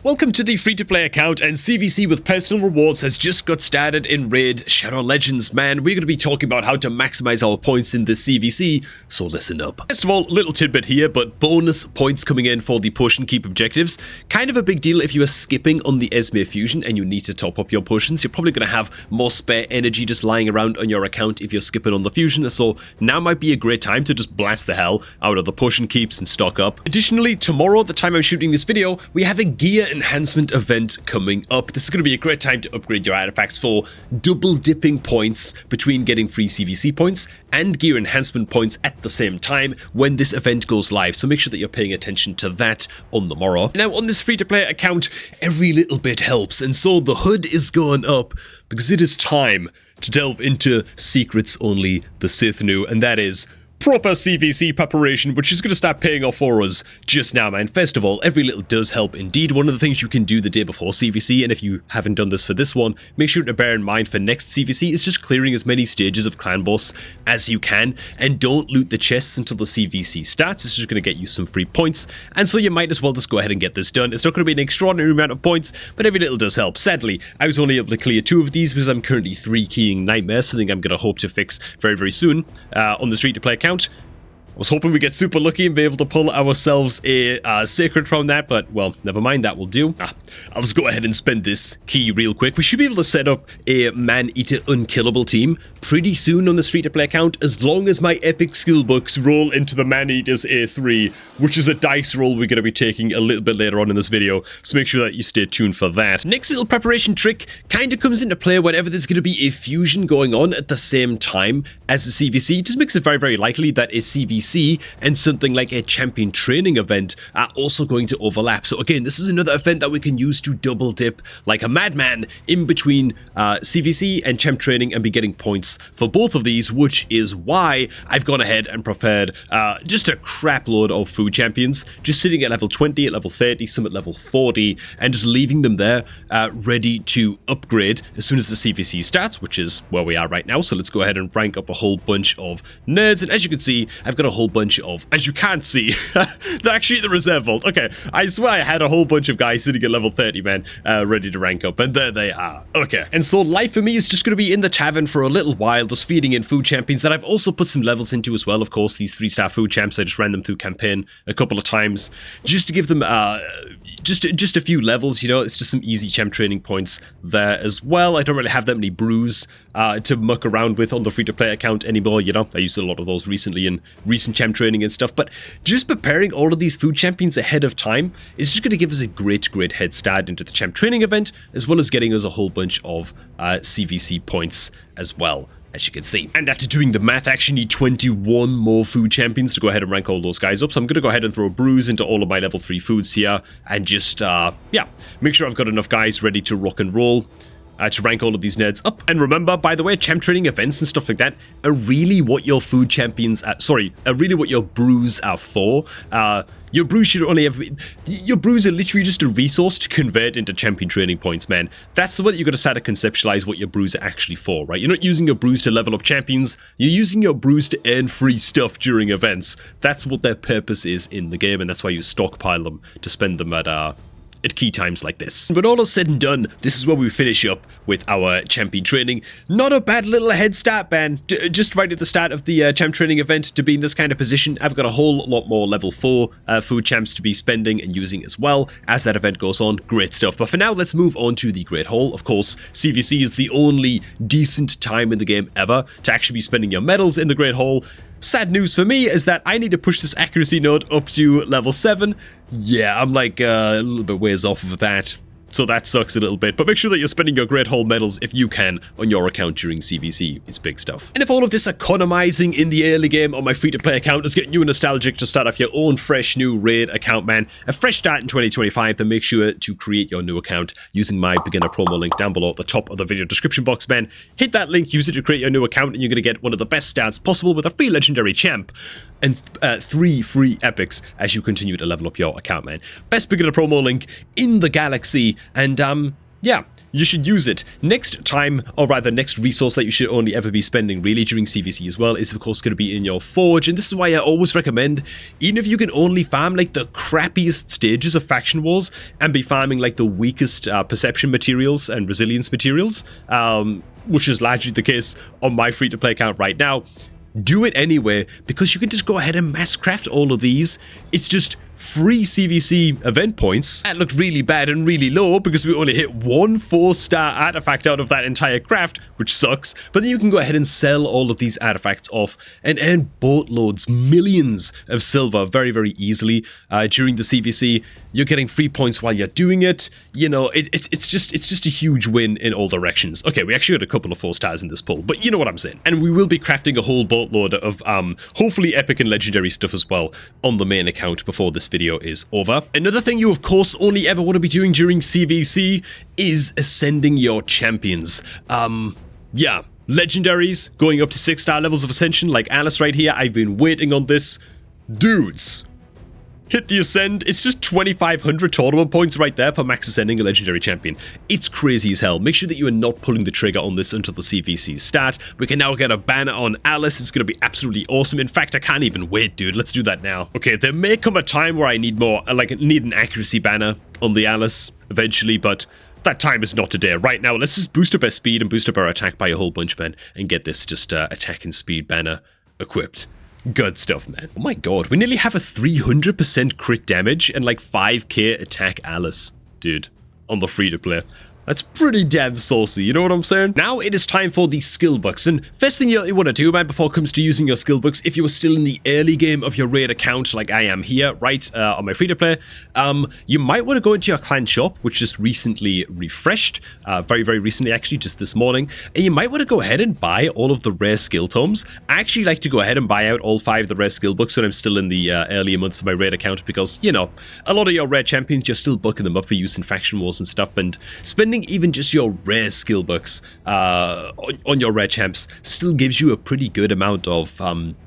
Welcome to the free-to-play account, and CVC with personal rewards has just got started in Raid Shadow Legends. Man, we're going to be talking about how to maximize our points in this CVC, so listen up. First of all, little tidbit here, but bonus points coming in for the potion keep objectives. Kind of a big deal if you are skipping on the Esme Fusion and you need to top up your potions. You're probably going to have more spare energy just lying around on your account if you're skipping on the Fusion, so now might be a great time to just blast the hell out of the potion keeps and stock up. Additionally, tomorrow, at the time I'm shooting this video, we have a gear enhancement event coming up. This is going to be a great time to upgrade your artifacts for double dipping points between getting free CVC points and gear enhancement points at the same time when this event goes live, so make sure that you're paying attention to that on the morrow. Now, on this free-to-play account, every little bit helps, and so the hood is going up because it is time to delve into secrets only the Sith knew, and that is proper CVC preparation, which is going to start paying off for us just now, man. First of all, every little does help indeed. One of the things you can do the day before CVC, and if you haven't done this for this one, make sure to bear in mind for next CVC, is just clearing as many stages of clan boss as you can, and don't loot the chests until the CVC starts. It's just going to get you some free points, and so you might as well just go ahead and get this done. It's not going to be an extraordinary amount of points, but every little does help. Sadly, I was only able to clear 2 of these because I'm currently 3-keying Nightmares, something I'm going to hope to fix very, very soon on the free-to-play account. I was hoping we get super lucky and be able to pull ourselves a sacred from that, but, well, never mind, that will do. I'll just go ahead and spend this key real quick. We should be able to set up a Man-Eater Unkillable team pretty soon on this free-to-play account, as long as my epic skill books roll into the Man-Eaters A3, which is a dice roll we're going to be taking a little bit later on in this video, so make sure that you stay tuned for that. Next little preparation trick kind of comes into play whenever there's going to be a fusion going on at the same time as a CVC. It just makes it very, very likely that a CVC and something like a champion training event are also going to overlap. So again, this is another event that we can use to double dip like a madman in between CVC and champ training and be getting points for both of these, which is why I've gone ahead and prepared just a crap load of food champions, just sitting at level 20, at level 30, some at level 40, and just leaving them there ready to upgrade as soon as the CVC starts, which is where we are right now. So let's go ahead and rank up a whole bunch of nerds, and as you can see, I've got a whole bunch of, as you can't see, they're actually the reserve vault. Okay, I swear I had a whole bunch of guys sitting at level 30, man, ready to rank up, and there they are. Okay, and so life for me is just going to be in the tavern for a little while, just feeding in food champions that I've also put some levels into as well. Of course, these 3-star food champs, I just ran them through campaign a couple of times just to give them just a few levels, you know. It's just some easy champ training points there as well. I don't really have that many brews to muck around with on the free-to-play account anymore, you know. I used a lot of those recently in recent champ training and stuff, but just preparing all of these food champions ahead of time is just going to give us a great head start into the champ training event, as well as getting us a whole bunch of CVC points as well, as you can see. And after doing the math, I actually need 21 more food champions to go ahead and rank all those guys up. So I'm going to go ahead and throw brews into all of my level 3 foods here, and just, yeah, make sure I've got enough guys ready to rock and roll to rank all of these nerds up. And remember, by the way, champ training events and stuff like that are really what your food champions are, are really what your brews are for. Your brews should only have... Your brews are literally just a resource to convert into champion training points, man. That's the way that you've got to start to conceptualize what your brews are actually for, right? You're not using your brews to level up champions. You're using your brews to earn free stuff during events. That's what their purpose is in the game, and that's why you stockpile them to spend them at key times like this. But all is said and done, this is where we finish up with our champion training. Not a bad little head start, man. Just right at the start of the champ training event to be in this kind of position. I've got a whole lot more level 4 food champs to be spending and using as well as that event goes on. Great stuff. But for now, let's move on to the Great Hall. Of course, CVC is the only decent time in the game ever to actually be spending your medals in the Great Hall. Sad news for me is that I need to push this accuracy node up to level 7. Yeah, I'm like a little bit ways off of that. So that sucks a little bit, but make sure that you're spending your Great Hall medals if you can on your account during CVC. It's big stuff. And if all of this economizing in the early game on my free-to-play account is getting you nostalgic to start off your own fresh new Raid account, man, a fresh start in 2025, then make sure to create your new account using my beginner promo link down below at the top of the video description box, man. Hit that link, use it to create your new account, and you're going to get one of the best starts possible with a free legendary champ and 3 free epics as you continue to level up your account, man. Best beginner promo link in the galaxy. And yeah, you should use it. Next time, or rather next resource that you should only ever be spending really during CVC as well is of course going to be in your forge, and this is why I always recommend, even if you can only farm like the crappiest stages of faction wars and be farming like the weakest perception materials and resilience materials, which is largely the case on my free-to-play account right now, do it anyway, because you can just go ahead and mass craft all of these. It's just free CVC event points. That looked really bad and really low because we only hit one 4-star artifact out of that entire craft, which sucks. But then you can go ahead and sell all of these artifacts off and earn boatloads, millions of silver very, very easily during the CVC. You're getting free points while you're doing it. You know, it's just a huge win in all directions. Okay, we actually got a couple of 4 stars in this poll, but you know what I'm saying. And we will be crafting a whole boatload of hopefully epic and legendary stuff as well on the main account before this video is over. Another thing you of course only ever want to be doing during CVC is ascending your champions. Yeah, legendaries going up to 6-star levels of ascension like Alice right here. I've been waiting on this. Dudes, hit the ascend. It's just 2,500 tournament points right there for max ascending a legendary champion. It's crazy as hell. Make sure that you are not pulling the trigger on this until the CVCs start. We can now get a banner on Alice. It's going to be absolutely awesome. In fact, I can't even wait, dude. Let's do that now. Okay, there may come a time where I need more, need an accuracy banner on the Alice eventually, but that time is not today. Right now, let's just boost up our speed and boost up our attack by a whole bunch, man, and get this just attack and speed banner equipped. Good stuff, man. Oh my god, we nearly have a 300% crit damage and like 5k attack Alice, dude, on the free-to-play. That's pretty damn saucy, you know what I'm saying? Now it is time for the skill books, and first thing you want to do, man, before it comes to using your skill books, if you are still in the early game of your raid account, like I am here, right, on my free-to-play, you might want to go into your clan shop, which just recently refreshed, very, very recently, actually, just this morning, and you might want to go ahead and buy all of the rare skill tomes. I actually like to go ahead and buy out all 5 of the rare skill books when I'm still in the earlier months of my raid account, because, you know, a lot of your rare champions, you're still booking them up for use in faction wars and stuff, and spending even just your rare skill books on your rare champs still gives you a pretty good amount of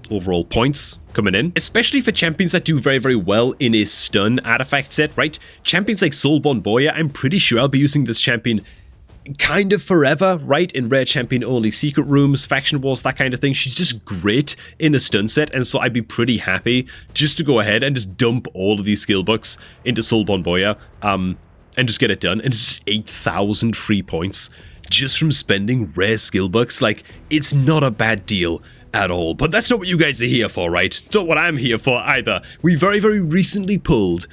overall points coming in, especially for champions that do very, very well in a stun artifact set, right? Champions like Soulborn Boya, I'm pretty sure I'll be using this champion kind of forever, right? In rare champion only secret rooms, faction wars, that kind of thing. She's just great in a stun set, and so I'd be pretty happy just to go ahead and just dump all of these skill books into Soulborn Boya, and just get it done. And it's just 8,000 free points just from spending rare skill books. Like, it's not a bad deal at all. But that's not what you guys are here for, right? It's not what I'm here for either. We very, very recently pulled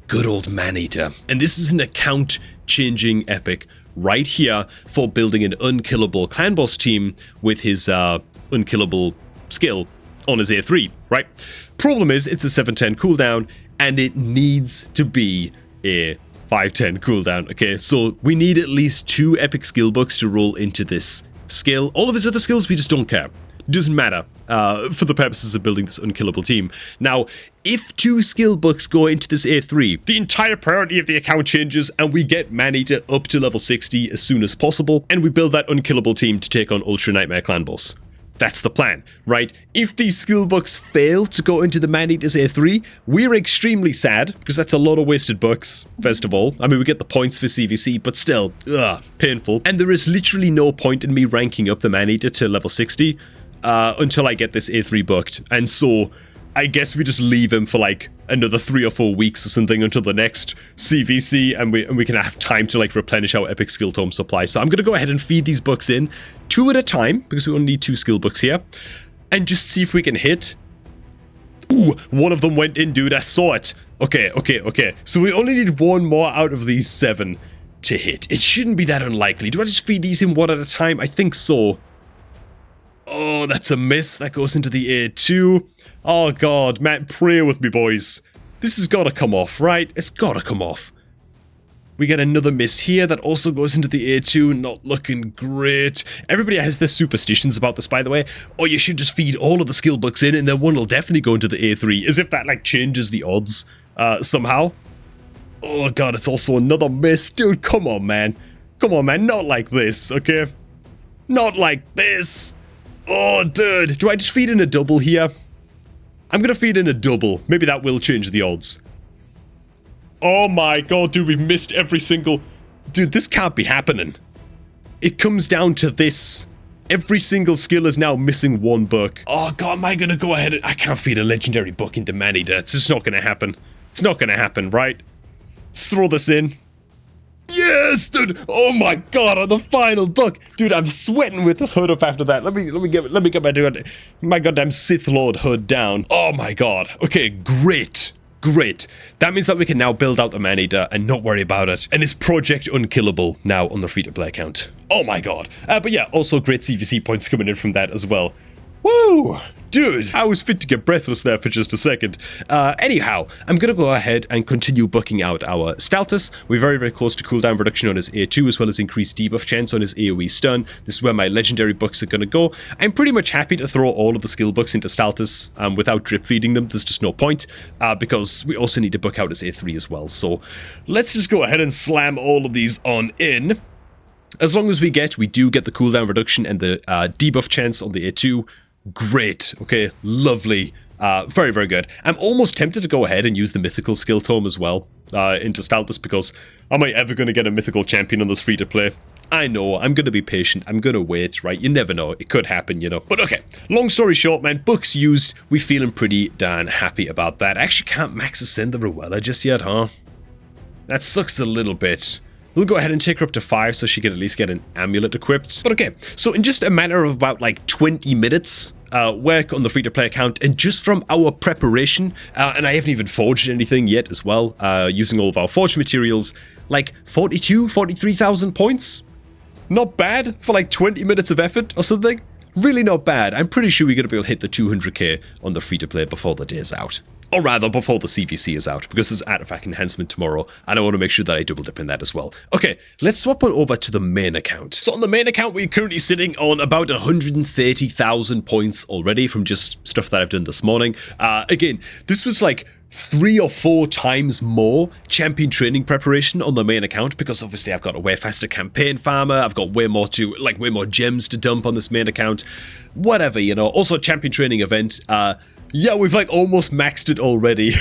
good old Maneater, and this is an account changing epic right here for building an unkillable clan boss team with his unkillable skill on his A3, right? Problem is, it's a 710 cooldown, and it needs to be a 510 cooldown. Okay, so we need at least 2 epic skill books to roll into this skill. All of his other skills, we just don't care. Doesn't matter for the purposes of building this unkillable team. Now, if 2 skill books go into this A3, the entire priority of the account changes, and we get Maneater up to level 60 as soon as possible, and we build that unkillable team to take on Ultra Nightmare Clan Boss. That's the plan, right? If these skill books fail to go into the Maneater's A3, we're extremely sad, because that's a lot of wasted books, first of all. I mean, we get the points for CVC, but still, painful. And there is literally no point in me ranking up the Maneater to level 60 until I get this A3 booked. And so, I guess we just leave him for like another 3 or 4 weeks or something until the next CVC, and we can have time to like replenish our epic skill tome supply. So I'm going to go ahead and feed these books in 2 at a time, because we only need 2 skill books here, and just see if we can hit. Ooh, one of them went in, dude. I saw it. Okay. So we only need 1 more out of these 7 to hit. It shouldn't be that unlikely. Do I just feed these in 1 at a time? I think so. Oh, that's a miss. That goes into the A2. Oh god, man, pray with me, boys. This has got to come off, right? It's got to come off. We get another miss here that also goes into the A2, not looking great. Everybody has their superstitions about this, by the way. Oh, you should just feed all of the skill books in, and then 1 will definitely go into the A3, as if that, like, changes the odds somehow. Oh god, it's also another miss. Dude, come on, man. Come on, man, not like this, okay? Not like this. Oh, dude. Do I just feed in a double here? I'm gonna feed in a double. Maybe that will change the odds. Oh my god, dude, we've missed every single... Dude, this can't be happening. It comes down to this. Every single skill is now missing one book. Oh god, am I gonna go ahead and... I can't feed a legendary book into Maneater. It's just not gonna happen. It's not gonna happen, right? Let's throw this in. Yes, dude! Oh my god, on the final book! Dude, I'm sweating with this hood up after that. Let me get my goddamn Sith Lord hood down. Oh my god. Okay, great. Great. That means that we can now build out the Maneater and not worry about it. And it's Project Unkillable now on the free-to-play account. Oh my god. But yeah, also great CVC points coming in from that as well. Woo! Dude, I was fit to get breathless there for just a second. Anyhow, I'm gonna go ahead and continue booking out our Staltus. We're very, very close to cooldown reduction on his A2, as well as increased debuff chance on his AoE stun. This is where my legendary books are gonna go. I'm pretty much happy to throw all of the skill books into Staltus without drip feeding them. There's just no point, because we also need to book out his A3 as well. So let's just go ahead and slam all of these on in. As long as we do get the cooldown reduction and the debuff chance on the A2, great. Okay, lovely. Very, very good. I'm almost tempted to go ahead and use the mythical skill tome as well into Staltus, because am I ever going to get a mythical champion on this free-to-play? I know, I'm going to be patient, I'm going to wait, right? You never know, it could happen, you know. But okay, long story short, man, books used, we feeling pretty darn happy about that. I actually can't max ascend the Ruella just yet, huh? That sucks a little bit. We'll go ahead and take her up to 5 so she can at least get an amulet equipped. But okay, so in just a matter of about like 20 minutes, work on the free-to-play account, and just from our preparation, and I haven't even forged anything yet as well, using all of our forged materials, like 43,000 points? Not bad for like 20 minutes of effort or something. Really not bad. I'm pretty sure we're going to be able to hit the 200k on the free-to-play before the day is out. Or rather, before the CVC is out, because there's artifact enhancement tomorrow, and I want to make sure that I double dip in that as well. Okay, let's swap on over to the main account. So on the main account, we're currently sitting on about 130,000 points already from just stuff that I've done this morning. Again, this was like 3 or 4 times more champion training preparation on the main account, because obviously I've got a way faster campaign farmer, I've got way more gems to dump on this main account, whatever, you know. Also, champion training event, yeah, we've like almost maxed it already.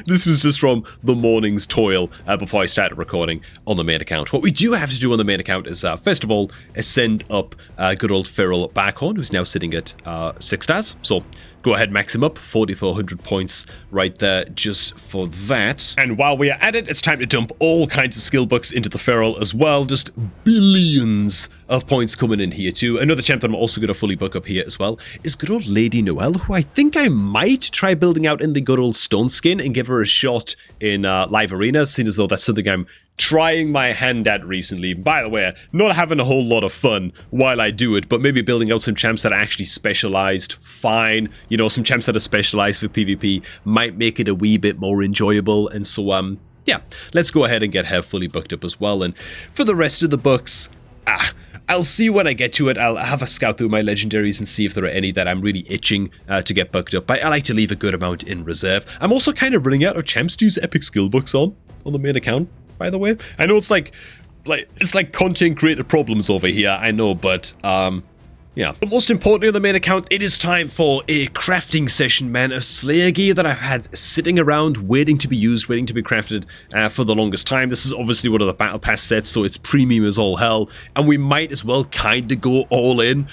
This was just from the morning's toil before I started recording on the main account. What we do have to do on the main account is, first of all, ascend up good old Feral Barkhorn, who's now sitting at 6 stars. So go ahead, max him up, 4,400 points right there just for that. And while we are at it, it's time to dump all kinds of skill books into the Feral as well. Just billions of points coming in here too. Another champ that I'm also going to fully book up here as well is good old Lady Noelle, who I think I might try building out in the good old Stone Skin and give her a shot in live arenas, seeing as though that's something I'm trying my hand at recently. By the way, not having a whole lot of fun while I do it, but maybe building out some champs that are actually specialized, fine. You know, some champs that are specialized for PvP might make it a wee bit more enjoyable. And so, yeah, let's go ahead and get her fully booked up as well. And for the rest of the books, I'll see when I get to it. I'll have a scout through my legendaries and see if there are any that I'm really itching to get booked up. I like to leave a good amount in reserve. I'm also kind of running out of champs to use epic skill books on the main account, by the way. I know it's like content creator problems over here, I know, but yeah. But most importantly on the main account, it is time for a crafting session, man. A Slayer gear that I've had sitting around waiting to be used, waiting to be crafted for the longest time. This is obviously one of the Battle Pass sets, so it's premium as all hell. And we might as well kind of go all in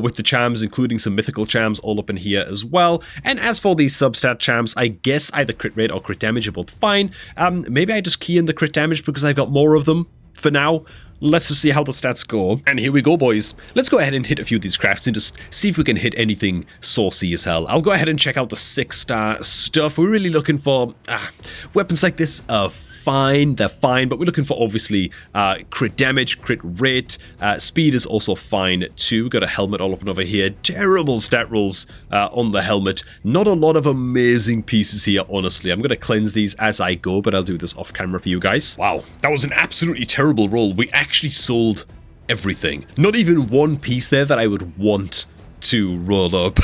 with the charms, including some mythical charms all up in here as well. And as for these substat charms, I guess either crit rate or crit damage are both fine. Maybe I just key in the crit damage because I've got more of them for now. Let's just see how the stats go. And here we go, boys. Let's go ahead and hit a few of these crafts and just see if we can hit anything saucy as hell. I'll go ahead and check out the 6-star stuff. We're really looking for weapons like this are fine. They're fine, but we're looking for obviously crit damage, crit rate. Speed is also fine too. We've got a helmet all up and over here. Terrible stat rolls on the helmet. Not a lot of amazing pieces here, honestly. I'm going to cleanse these as I go, but I'll do this off camera for you guys. Wow, that was an absolutely terrible roll. We actually sold everything. Not even one piece there that I would want to roll up.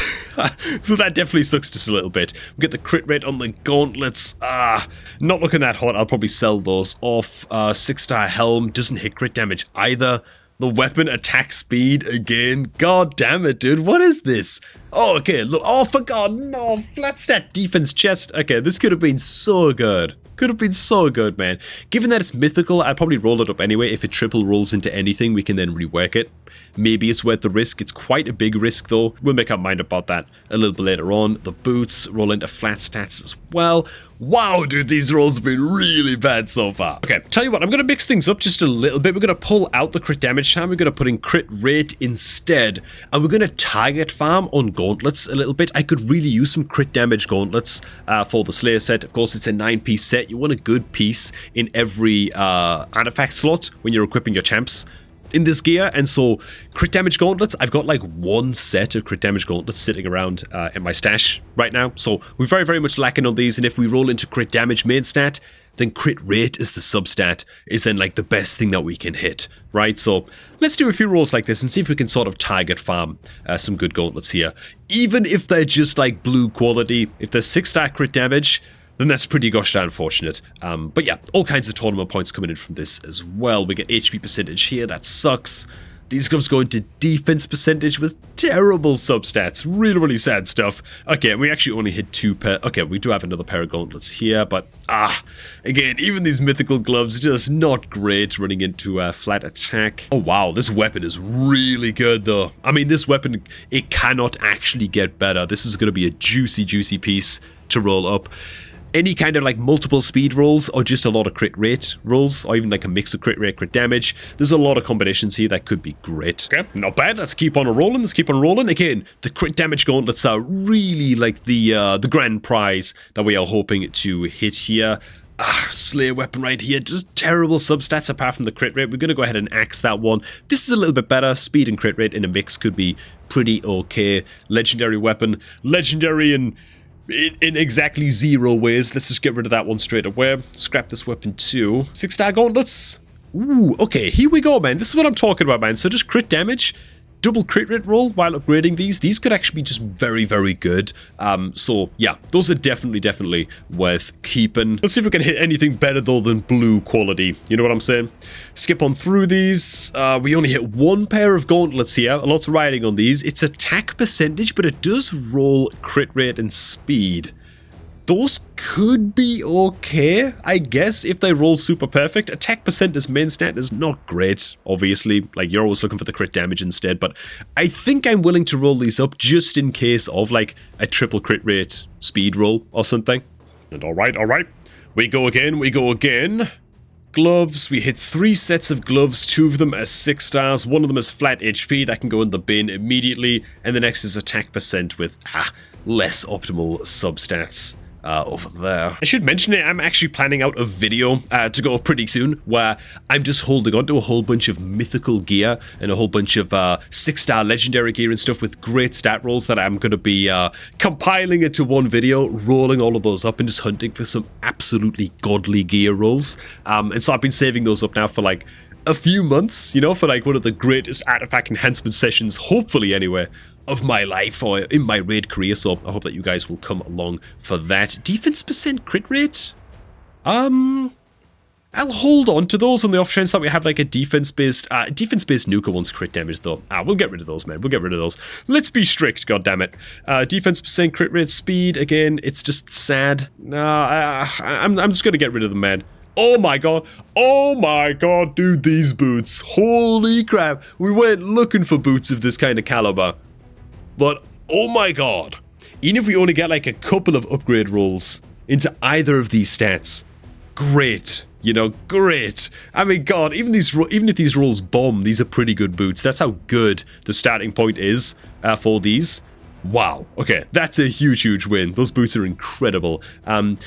So that definitely sucks just a little bit. We get the crit rate on the gauntlets. Not looking that hot. I'll probably sell those off. 6-star helm doesn't hit crit damage either. The weapon attack speed again. God damn it, dude. What is this? Oh, okay. Look. Oh, for God. No. Flat stat defense chest. Okay, this could have been so good. Could have been so good, man. Given that it's mythical, I'd probably roll it up anyway. If it triple rolls into anything, we can then rework it. Maybe it's worth the risk. It's quite a big risk, though. We'll make our mind about that a little bit later on. The boots roll into flat stats as well. Wow, dude, these rolls have been really bad so far. Okay, tell you what, I'm going to mix things up just a little bit. We're going to pull out the crit damage time. We're going to put in crit rate instead. And we're going to target farm on gauntlets a little bit. I could really use some crit damage gauntlets for the Slayer set. Of course, it's a 9-piece set. You want a good piece in every artifact slot when you're equipping your champs in this gear. And so crit damage gauntlets, I've got like one set of crit damage gauntlets sitting around in my stash right now, so we're very much lacking on these. And if we roll into crit damage main stat, then crit rate is the substat, is then like the best thing that we can hit, right? So let's do a few rolls like this and see if we can sort of target farm some good gauntlets here, even if they're just like blue quality. If they're 6-star crit damage, then that's pretty gosh darn fortunate. But yeah, all kinds of tournament points coming in from this as well. We get HP percentage here, that sucks. These gloves go into defense percentage with terrible substats. Really sad stuff. Okay, we actually only hit 2 pair. Okay, we do have another pair of gauntlets here, but again, even these mythical gloves, just not great running into flat attack. Oh wow, this weapon is really good though. I mean, this weapon, it cannot actually get better. This is going to be a juicy piece to roll up. Any kind of like multiple speed rolls or just a lot of crit rate rolls, or even like a mix of crit rate, crit damage. There's a lot of combinations here that could be great. Okay, not bad. Let's keep on rolling. Let's keep on rolling. Again, the crit damage gauntlets are really like the grand prize that we are hoping to hit here. Slayer weapon right here, just terrible substats apart from the crit rate. We're going to go ahead and axe that one. This is a little bit better. Speed and crit rate in a mix could be pretty okay. Legendary weapon. Legendary in exactly 0 ways. Let's just get rid of that one straight away. Scrap this weapon too. 6-star gauntlets. Ooh, okay, here we go, man. This is what I'm talking about, man. So just crit damage, double crit rate roll while upgrading these. These could actually be just very good. So yeah, those are definitely worth keeping. Let's see if we can hit anything better though than blue quality. You know what I'm saying? Skip on through these. We only hit 1 pair of gauntlets here. Lots of riding on these. It's attack percentage, but it does roll crit rate and speed. Those could be okay, I guess, if they roll super perfect. Attack percent as main stat is not great, obviously. Like, you're always looking for the crit damage instead, but I think I'm willing to roll these up just in case of, like, a triple crit rate speed roll or something. And alright. We go again. Gloves, we hit 3 sets of gloves, 2 of them as 6 stars, 1 of them is flat HP, that can go in the bin immediately, and the next is attack percent with, less optimal substats. Over there. I should mention it, I'm actually planning out a video to go up pretty soon where I'm just holding on to a whole bunch of mythical gear and a whole bunch of 6-star legendary gear and stuff with great stat rolls that I'm going to be compiling into one video, rolling all of those up and just hunting for some absolutely godly gear rolls. And so I've been saving those up now for like a few months, you know, for like one of the greatest artifact enhancement sessions, hopefully anyway, of my life or in my raid career. So I hope that you guys will come along for that. Defense percent crit rate? I'll hold on to those on the off chance that we have like a defense-based nuka one's crit damage though. We'll get rid of those, man. We'll get rid of those. Let's be strict, goddammit. Defense percent crit rate, speed, again, it's just sad. I'm just gonna get rid of them, man. Oh my god, dude, these boots. Holy crap. We went looking for boots of this kind of caliber. But, oh my god. Even if we only get like a couple of upgrade rolls into either of these stats, great. You know, great. I mean, god, even if these rolls bomb, these are pretty good boots. That's how good the starting point is for these. Wow, okay, that's a huge win. Those boots are incredible.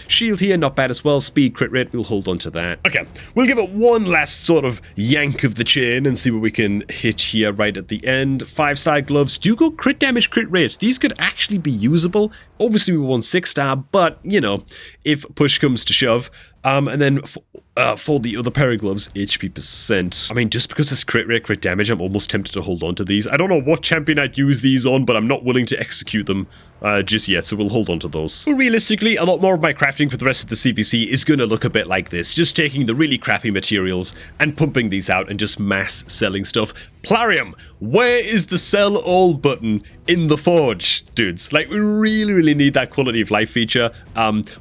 Shield here, not bad as well. Speed, crit rate, we'll hold on to that. Okay, we'll give it one last sort of yank of the chain and see what we can hit here right at the end. 5-star gloves do go crit damage, crit rate. These could actually be usable. Obviously, we want 6-star, but, you know, if push comes to shove. And then For the other pair of gloves, HP percent. I mean, just because it's crit rate, crit damage, I'm almost tempted to hold on to these. I don't know what champion I'd use these on, but I'm not willing to execute them just yet, so we'll hold on to those. But realistically, a lot more of my crafting for the rest of the CVC is going to look a bit like this. Just taking the really crappy materials and pumping these out and just mass selling stuff. Plarium, where is the sell all button in the Forge, dudes? Like, we really need that quality of life feature.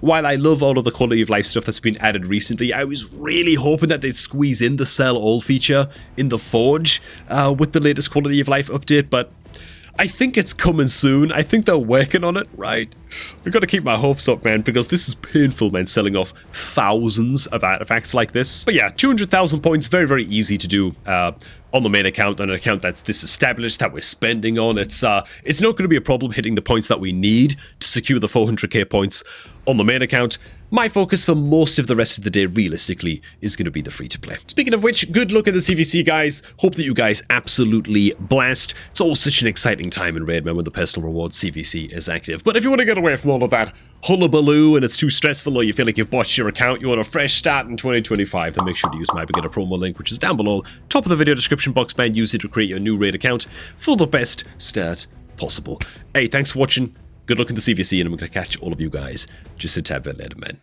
While I love all of the quality of life stuff that's been added recently, I was really hoping that they'd squeeze in the sell all feature in the Forge with the latest quality of life update, but I think it's coming soon. I think they're working on it, right? We've got to keep my hopes up, man, because this is painful, man, selling off thousands of artifacts like this. But yeah, 200,000 points, very easy to do on the main account, on an account that's disestablished, that we're spending on. It's not going to be a problem hitting the points that we need to secure the 400k points on the main account. My focus for most of the rest of the day, realistically, is going to be the free-to-play. Speaking of which, good luck at the CVC, guys. Hope that you guys absolutely blast. It's always such an exciting time in Raid, man, when the personal rewards CVC is active. But if you want to get away from all of that hullabaloo and it's too stressful, or you feel like you've botched your account, you want a fresh start in 2025, then make sure to use my beginner promo link, which is down below, top of the video description box, man. Use it to create your new Raid account for the best start possible. Hey, thanks for watching. Good luck in the CVC, and I'm going to catch all of you guys just a tad bit later, man.